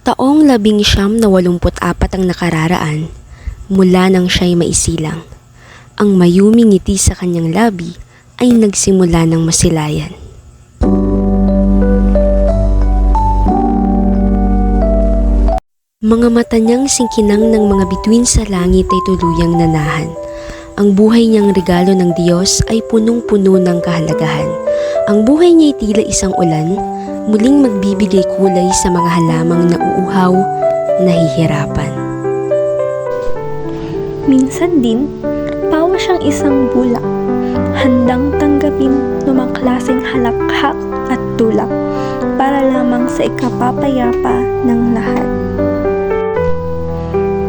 Taong 1984 ang nakararaan mula nang siya'y maisilang. Ang mayuming ngiti sa kanyang labi ay nagsimula ng masilayan. Mga mata niyang singkinang ng mga bituin sa langit ay tuluyang nanahan. Ang buhay niyang regalo ng Diyos ay punong-puno ng kahalagahan. Ang buhay niya'y tila isang ulan, muling magbibigay kulay sa mga halamang nauuhaw, nahihirapan. Minsan din, pawa siyang isang bulak, handang tanggapin ng mga klaseng halakhak at tulak para lamang sa ikapapayapa ng lahat.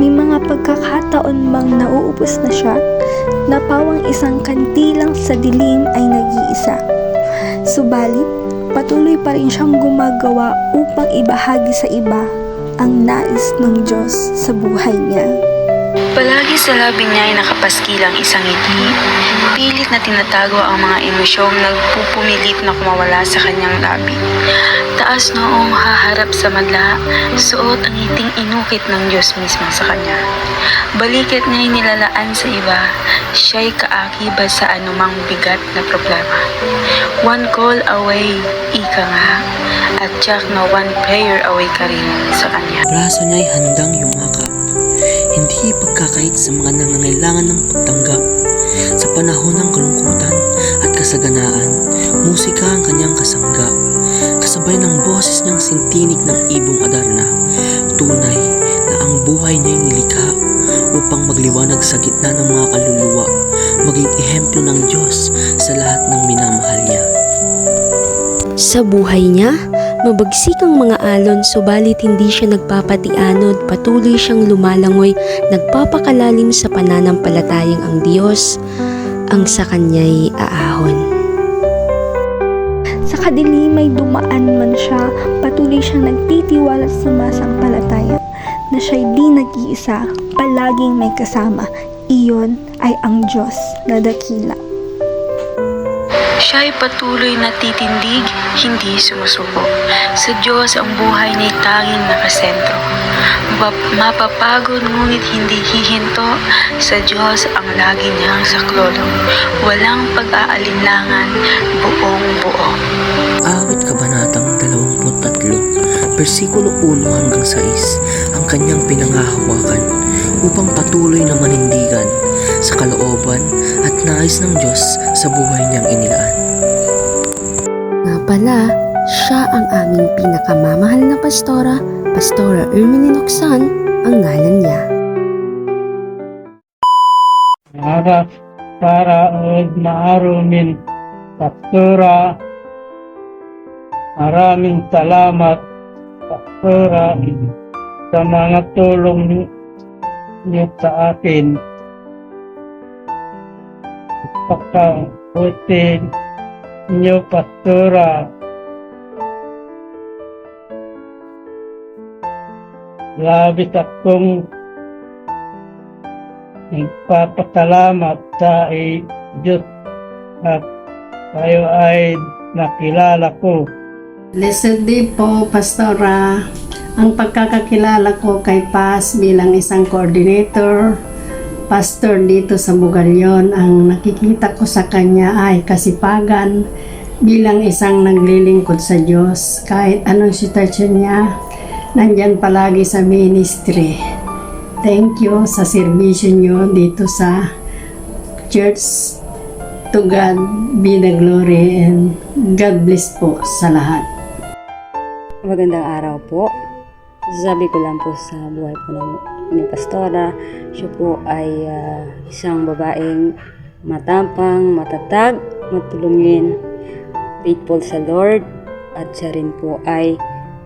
May mga pagkakataon bang nauubos na siya, na pawang isang kantilang sa dilim ay nag-iisa. Subalit, patuloy pa rin siyang gumagawa upang ibahagi sa iba ang nais ng Diyos sa buhay niya. Palagi sa labi niya ay nakapaskilang isang ngiti, pilit na tinatago ang mga emosyong nagpupumilit na kumawala sa kanyang labi. Taas noong haharap sa madla, suot ang ngiting inukit ng Diyos mismo sa kanya. Balikat niya'y nilalaan sa iba, siya'y kaakibat sa anumang bigat na problema. One call away, ika nga, at tiyak na one prayer away ka rin sa kanya. Braso niya'y handang yumakap, hindi pagkakait sa mga nangangailangan ng pagtanggap. Sa panahon ng kalungkutan at kasaganaan, musika ang kanyang kasangga. Kasabay ng boses niyang sintinig ng ibong adarna, tunay na ang buhay niya'y nilikha upang magliwanag sa gitna ng mga kaluluwa, maging ehemplo ng Diyos sa lahat ng minamahal niya. Sa buhay niya, mabagsik ang mga alon subalit hindi siya nagpapatianod, patuloy siyang lumalangoy, nagpapakalalim sa pananampalatayang ang Diyos ang sa kanya'y aahon. Sa kadilim ay dumaan man siya, patuloy siyang nagtitiwala sa masampalataya na siya'y di nag-iisa, palaging may kasama. Iyon ay ang Diyos na dakila. Siya'y patuloy na titindig, hindi sumusuko. Sa Diyos ang buhay niya'y tanging nakasentro. Mapapagod ngunit hindi hihinto, sa Diyos ang lagi niyang saklolo. Walang pag-aalinlangan, buong buo. Awit Kabanatang 23, versikulo 1 hanggang 6, ang kanyang pinangahawakan upang patuloy na manindigan sa kalooban at nais ng Diyos sa buhay niyang inilaan. Nga pala, siya ang aming pinakamamahal na pastora, Pastora Ermeline Locsan, ang ngalan niya. Para maarumin, Pastora, maraming salamat, Pastora, sa mga tulong niyo sa akin. Pagkabutin niyo, Pastora. Labis akong nagpapasalamat sa Diyos at kayo ay nakilala ko. Blessed day po, Pastora. Ang pagkakakilala ko kay Paz bilang isang coordinator, pastor dito sa Bugalyon, ang nakikita ko sa kanya ay kasipagan bilang isang naglilingkod sa Diyos. Kahit anong sitwasyon niya, nandyan palagi sa ministry. Thank you sa serbisyo niyo dito sa church. To God be the glory and God bless po sa lahat. Magandang araw po. Sabi ko lang po sa buhay po ni Pastora, siya po ay isang babaeng matapang, matatag, matulungin, faithful sa Lord, at siya rin po ay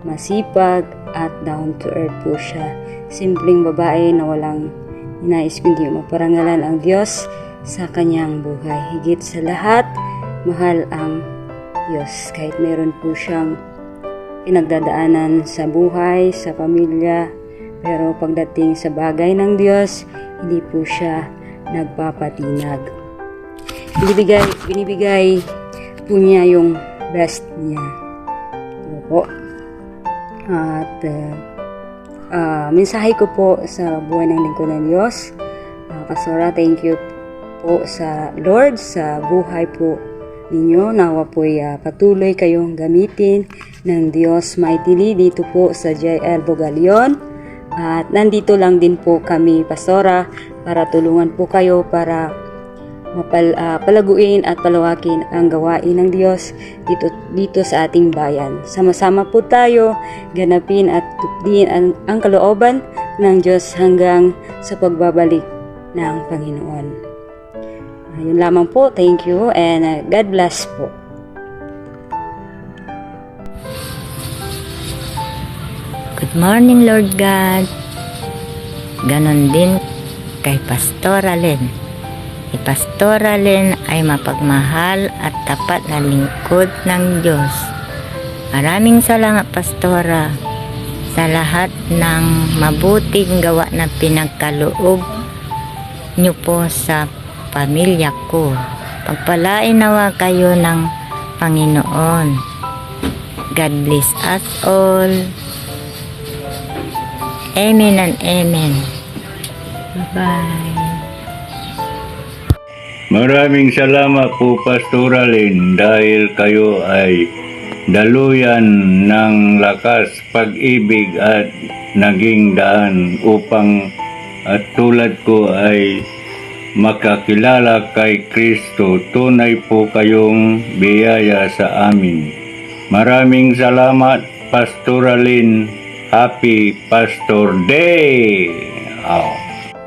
masipag at down to earth po siya. Simpleng babae na walang inais kundi maparangalan ang Diyos sa kanyang buhay. Higit sa lahat, mahal ang Diyos. Kahit meron po siyang pinagdadaanan sa buhay, sa pamilya, pero pagdating sa bagay ng Diyos, hindi po siya nagpapatinag. Binibigay po niya yung best niya. Ano po? At mensahe ko po sa buhay ng lingkod ng Diyos. Pastora, thank you po sa Lord sa buhay po ninyo. Nawa po'y patuloy kayong gamitin ng Diyos mightily dito po sa JL Bugalion. At nandito lang din po kami, Pastora, para tulungan po kayo para palaguin at palawakin ang gawain ng Diyos dito sa ating bayan. Sama-sama po tayo ganapin at tukdiin ang kalooban ng Diyos hanggang sa pagbabalik ng Panginoon. Yun lamang po. Thank you and God bless po. Good morning, Lord God. Ganon din kay Pastora Len. Si Pastora Len ay mapagmahal at tapat na lingkod ng Diyos. Maraming salamat, Pastora, sa lahat ng mabuting gawa na pinagkaloob niyo po sa pamilya ko. Pagpalain nawa kayo ng Panginoon. God bless us all. Amen and amen. Bye-bye. Maraming salamat po, Pastora Len, dahil kayo ay daluyan ng lakas, pag-ibig at naging daan upang at tulad ko ay makakilala kay Kristo. Tunay po kayong biyaya sa amin. Maraming salamat, Pastora Len. Happy Pastor Day!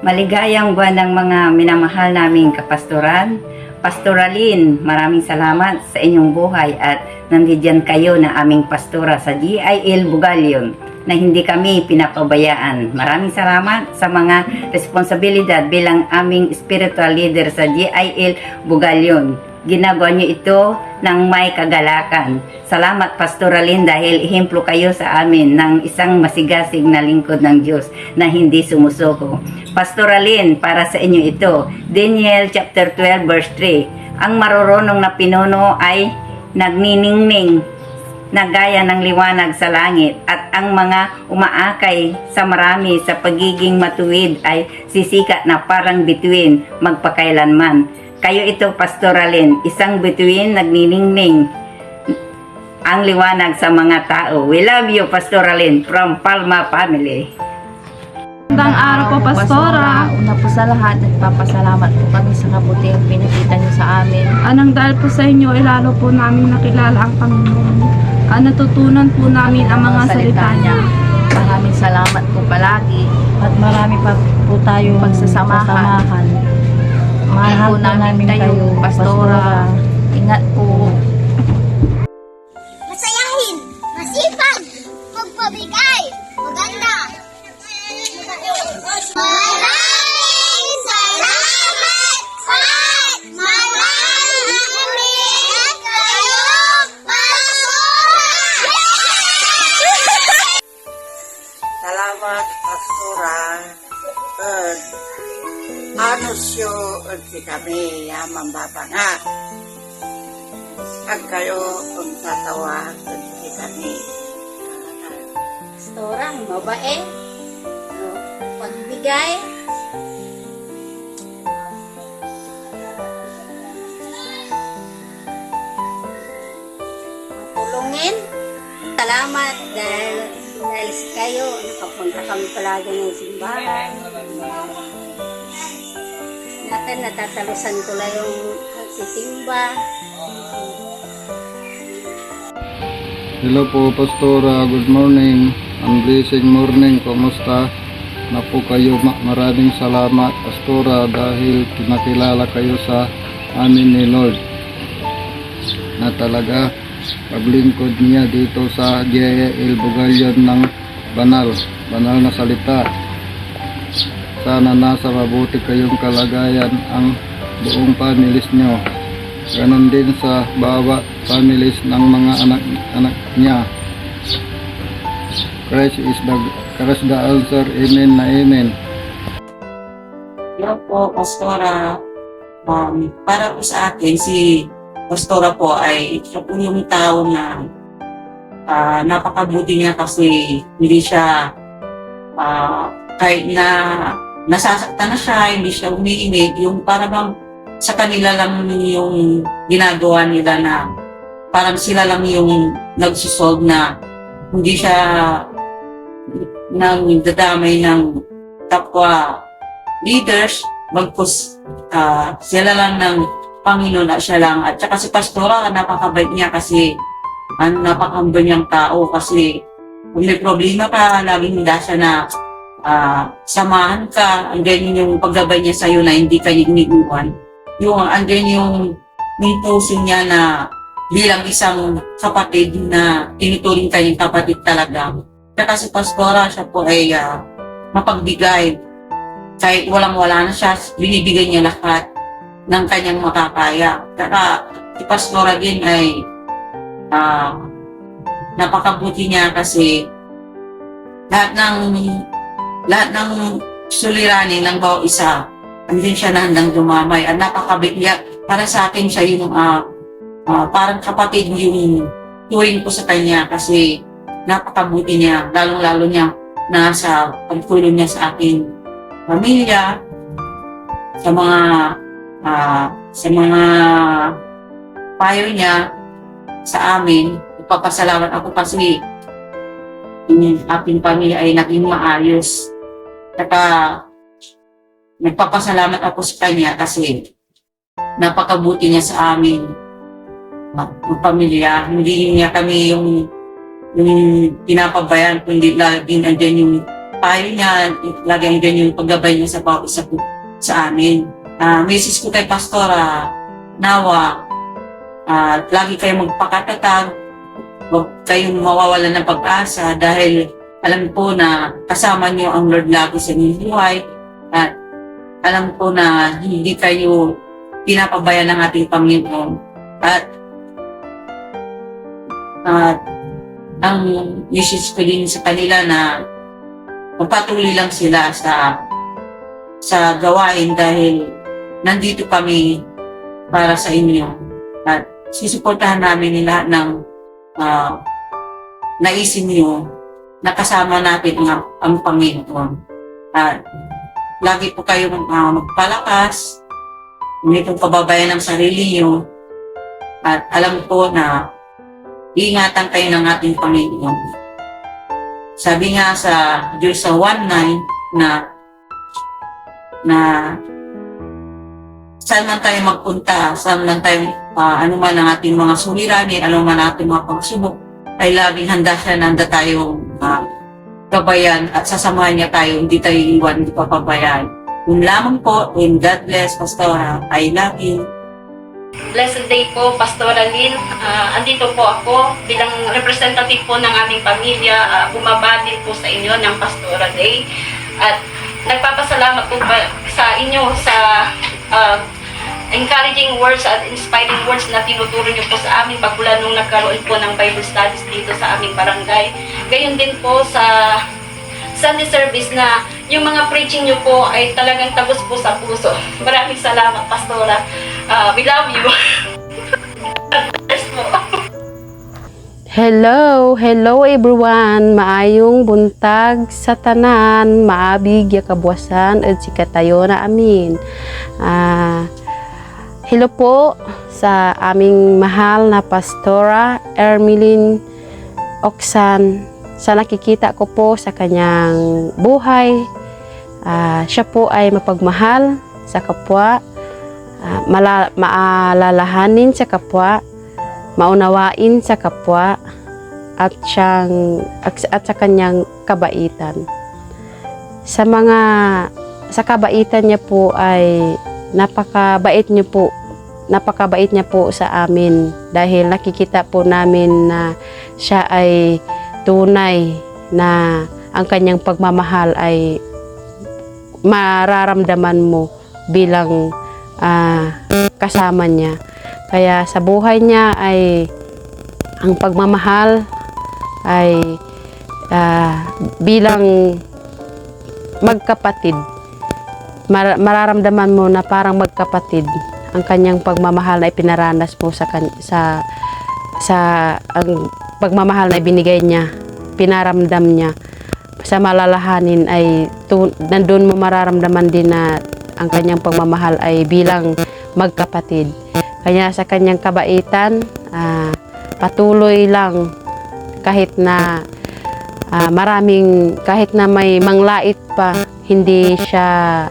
Maligayang buwan ng mga minamahal naming kapastoran. Pastora Lynn, maraming salamat sa inyong buhay at nandiyan kayo na aming pastora sa GIL Bugalion na hindi kami pinapabayaan. Maraming salamat sa mga responsibilidad bilang aming spiritual leader sa GIL Bugalion. Ginagawa niyo ito ng may kagalakan. Salamat, Pastora Lynn, dahil ehemplo kayo sa amin ng isang masigasig na lingkod ng Diyos na hindi sumusuko. Pastora Lynn, para sa inyo ito, Daniel chapter 12 verse 3. Ang marurunong na pinuno ay nagniningning na gaya ng liwanag sa langit at ang mga umaakay sa marami sa pagiging matuwid ay sisikat na parang bituin magpakailanman. Kayo ito, Pastora Lynn, isang bituin nagniningning ang liwanag sa mga tao. We love you, Pastora Lynn, from Palma Family. Magandang araw po, Pastora. Una po sa lahat, nagpapasalamat po kami sa kabutiang pinakita niyo sa amin. Anang dahil po sa inyo, lalo po namin nakilala ang Panginoon. Natutunan po namin ang mga salita niya. Maraming salamat po palagi. At marami pa po tayo pagsasamahan. Mahal po namin kayo, Pastora. Ingat po. Masayahin, masipag, magpabigay, maganda. Maraming salamat at maraming kayo, Pastora. Salamat, Pastora. Anusyo at si kami mambabanga. At kayo kung tatawa at si kami. Pastora, mabae, pagbigay. Tulungin. Salamat dahil kayo nakapunta kami palagi ng simbahan. Natin natatalusan ko lang yung pagsisimba. Hello po, Pastora. Good morning. Ang blessing morning. Kumusta na po kayo? Maraming salamat, Pastora, dahil pinakilala kayo sa amin ni Lord na talaga paglingkod niya dito sa JL Bugalion ng banal na salita. Sana nasa mabuti kayong kalagayan ang buong families nyo. Ganon din sa bawat families ng mga anak niya. Christ is the answer. Amen na amen. Hello po, Pastora. Para po sa akin, si Pastora po ay siya po yung tao na napakabuti niya kasi hindi siya kahit na nasasaktan na siya, hindi siya umiimik, yung para bang sa kanila lang yung ginagawa nila na parang sila lang yung nagsusolve na hindi siya nang dadamay ng kapwa leaders, bagkus sila lang ng Panginoon at siya lang. At saka si Pastora, napakabait niya kasi napakahambal niyang tao kasi kung may problema ka, laging handa siya na samahan ka, andyan yung paggabay niya sa'yo na hindi ka iniiwan. Andyan yung puso niya na bilang isang kapatid na tinuturing kanyang kapatid talaga. Kaya si Pastora, siya po ay mapagbigay. Kahit walang-wala na siya, binibigay niya lahat ng kanyang makakaya. Kaya si Pastora din ay napakabuti niya kasi lahat ng suliranin ng bawat isa, andun siya na handang dumamay. At napakabait niya. Para sa akin siya yung parang kapatid yung tuwing ko sa kanya kasi napakabuti niya, lalong-lalo niya na sa pagtulong niya sa aking pamilya, sa mga payo niya sa amin. Ipapasalamat ako kasi yung aking pamilya ay naging maayos. Saka nagpapasalamat ako sa kanya kasi napakabuti niya sa amin, yung pamilya. Hindi niya kami yung pinapabayan, kundi laging andyan yung payo niya, laging andyan yung paggabay niya sa bawat isa ko sa amin. Message ko kay Pastora, nawa, lagi kayong magpakatatag, huwag kayong mawawalan ng pag-asa dahil alam po na kasama niyo ang Lord lagi sa inyong buhay at alam po na hindi kayo pinapabayan ng ating Panginoon. At ang message ko din sa kanila na magpatuloy lang sila sa gawain dahil nandito kami para sa inyo. At sisuportahan namin lahat ng naisin niyo na kasama natin ang Panginoon. At lagi po kayong magpalakas, hindi po pababayan ng sarili niyo. At alam po na iingatan kayo ng ating Panginoon. Sabi nga sa Diyos sa 1:9 na saan man tayo magpunta, saan man tayo, ano man ang ating mga suliranin, ano man ang ating mga pagsubok, ay laging handa siya na handa tayong gabayan at sasamahan niya tayo, hindi tayo iwan, hindi papabayaan. Yun lamang po, and God bless, Pastora. I love you. Blessed day po, Pastora Lynn. Andito po ako bilang representative po ng aming pamilya. Bumabati po sa inyo ng Pastora Day. At nagpapasalamat po sa inyo sa encouraging words at inspiring words na tinuturo niyo po sa amin pagmula nung nagkaroon po ng Bible studies dito sa aming barangay. Gayon din po sa Sunday service na yung mga preaching niyo po ay talagang tagos po sa puso. Maraming salamat, Pastora. We love you. Hello everyone. Maayong buntag sa tanan, maabig ya kabwasan at sikatayo na amin. Hello po sa aming mahal na Pastora Ermeline Oksan. Sa nakikita ko po sa kanyang buhay, siya po ay mapagmahal sa kapwa, maalalahanin sa kapwa, maunawain sa kapwa, at sa kanyang kabaitan. Sa kabaitan niya po ay napakabait niya po sa amin dahil nakikita po namin na siya ay tunay na ang kanyang pagmamahal ay mararamdaman mo bilang kasama niya. Kaya sa buhay niya ay ang pagmamahal ay bilang magkapatid. Mararamdaman mo na parang magkapatid ang kanyang pagmamahal na ipinaranas mo sa ang pagmamahal na ibinigay niya, pinaramdam niya sa malalahanin ay nandun mo mararamdaman din na ang kanyang pagmamahal ay bilang magkapatid. Kanya sa kanyang kabaitan, patuloy lang kahit na kahit na may manglait pa, hindi siya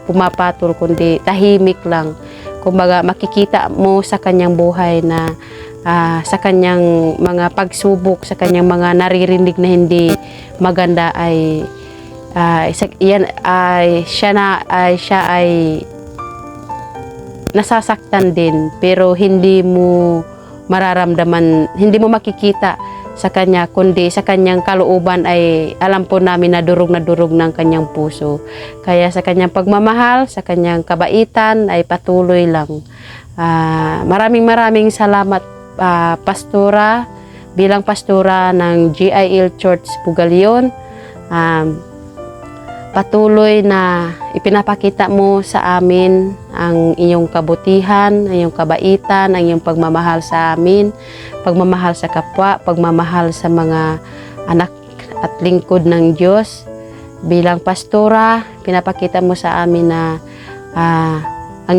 pumapatol kundi tahimik lang. Kumbaga makikita mo sa kanyang buhay na sa kanyang mga pagsubok, sa kanyang mga naririnig na hindi maganda ay siya ay nasasaktan din, pero hindi mo mararamdaman, hindi mo makikita sa kanya, kundi sa kanyang kalooban ay alam po namin na durog ng kanyang puso. Kaya sa kanyang pagmamahal, sa kanyang kabaitan ay patuloy lang. Maraming salamat, Pastora, bilang pastora ng GIL Church Bugalion. Patuloy na ipinapakita mo sa amin ang iyong kabutihan, ang iyong kabaitan, ang iyong pagmamahal sa amin, pagmamahal sa kapwa, pagmamahal sa mga anak at lingkod ng Diyos. Bilang pastora, pinapakita mo sa amin na ang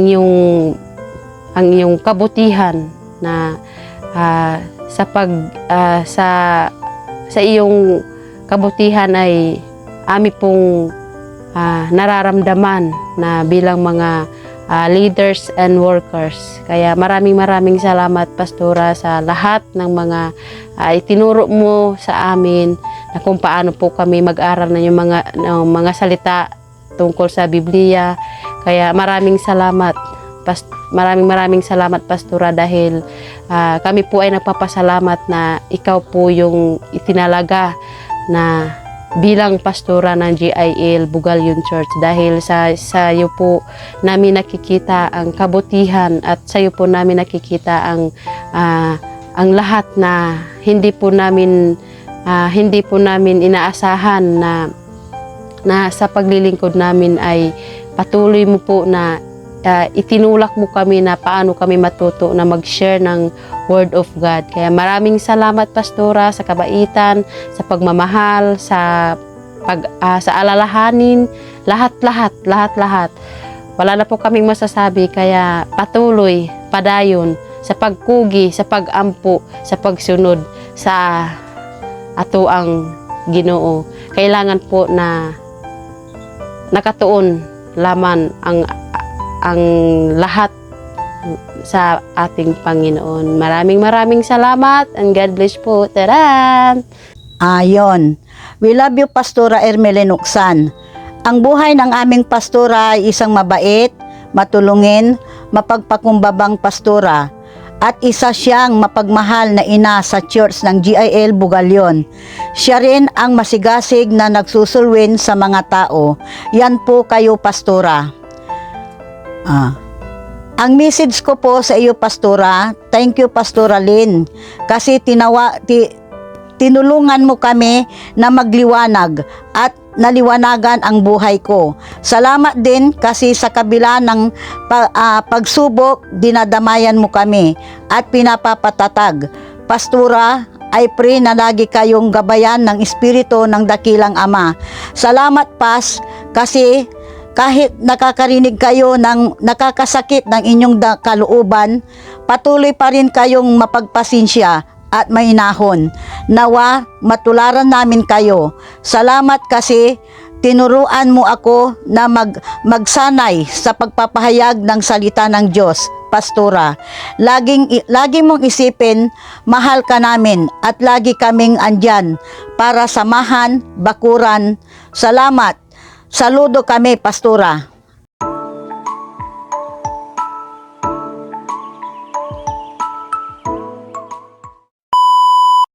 iyong kabutihan na sa iyong kabutihan ay ami pong nararamdaman na bilang mga leaders and workers. Kaya maraming salamat, Pastora, sa lahat ng mga itinuro mo sa amin na kung paano po kami mag-aral ng mga salita tungkol sa Biblia. Kaya maraming salamat, Pastora, dahil kami po ay nagpapasalamat na ikaw po yung itinalaga na bilang pastora ng GIL Bugalion Church, dahil sa iyo po namin nakikita ang kabutihan at sa iyo po namin nakikita ang lahat na hindi po namin inaasahan na sa paglilingkod namin ay patuloy mo po na itinulak mo kami na paano kami matuto na mag-share ng Word of God. Kaya maraming salamat, Pastora, sa kabaitan, sa pagmamahal, sa alalahanin, lahat. Wala na po kaming masasabi, kaya patuloy, padayon, sa pagkugi, sa pagampo, sa pagsunod sa atoang Ginoo. Kailangan po na nakatuon laman ang lahat sa ating Panginoon. Maraming salamat and God bless po. Taran! Ayon. We love you, Pastora Ermelyn Uksan. Ang buhay ng aming pastora ay isang mabait, matulungin, mapagpakumbabang pastora at isa siyang mapagmahal na ina sa church ng GIL Bugalion. Siya rin ang masigasig na nagsusulwin sa mga tao. Yan po kayo, Pastora. Ang message ko po sa iyo, Pastora, thank you, Pastora Lynn, kasi tinulungan mo kami na magliwanag at naliwanagan ang buhay ko. Salamat din kasi sa kabila ng pagsubok, dinadamayan mo kami at pinapapatatag. Pastora, I pray na lagi kayong gabayan ng Espiritu ng Dakilang Ama. Salamat, Pas, kasi kahit nakakarinig kayo ng nakakasakit ng inyong kalooban, patuloy pa rin kayong mapagpasensya at mainahon. Nawa, matularan namin kayo. Salamat kasi tinuruan mo ako na magsanay sa pagpapahayag ng salita ng Diyos, Pastora. Lagi mong isipin, mahal ka namin at lagi kaming andyan para samahan, bakuran. Salamat. Saludo kami, Pastora.